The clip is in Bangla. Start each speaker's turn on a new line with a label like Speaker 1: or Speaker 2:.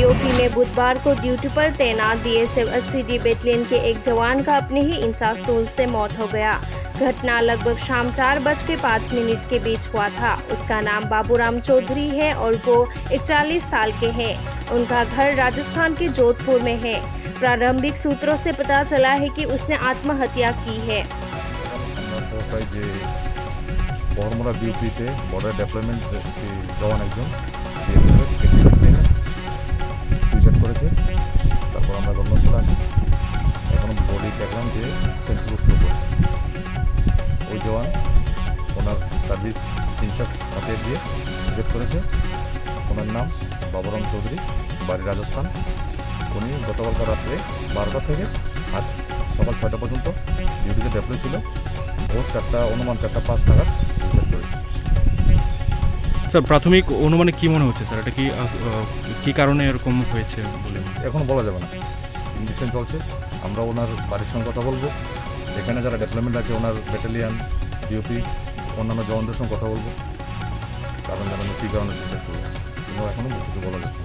Speaker 1: पीओपी में बुधवार को ड्यूटी पर तैनात बीएसएफ 80D बटालियन के एक जवान का अपने ही इंसास से मौत हो गया। घटना लगभग शाम 4:05 के बीच हुआ था। उसका नाम बाबूराम चौधरी है और वो 41 साल के हैं। उनका घर राजस्थान के जोधपुर में है। प्रारंभिक सूत्रों से पता चला है कि उसने आत्महत्या की है।
Speaker 2: বড়মরা ডিউটিতে বর্ডার ডেভেলপমেন্ট জওয়ান একজন সুইসাইড করেছে। তারপর আমরা ঘটনাস্থলে আসি, এখন বডি দেখলাম যে সেন্ট্রুস্ট ওই জওয়ান ওনার সার্ভিস ইনচার্জ হাতে দিয়ে সুইসাইড করেছে। ওনার নাম বাবুরাম চৌধুরী, বাড়ি রাজস্থান। উনি গতকালকার রাত্রে 12টা থেকে আজ সকাল 6টা পর্যন্ত ডিউটিতে ডেপ্লয় ছিল। ভোর 4টা অনুমান 4:05 নাগাদ সুইসাইড করেছে।
Speaker 3: স্যার প্রাথমিক অনুমানে কি মনে হচ্ছে স্যার, এটা কি কারণে এরকম হয়েছে বলে
Speaker 2: এখন বলা যাবে না, ইনভেস্টিগেশন চলছে। আমরা ওনার বাড়ির সঙ্গে কথা বলবো, এখানে যারা ডেভেলপমেন্ট আছে ওনার ব্যাটালিয়ান ডিওপি অন্যান্য জওয়ানদের সঙ্গে কথা বলবো, কারণ জানানো কী কারণে সুইসাইড করবো এখনও কিছু বলা যাচ্ছে না।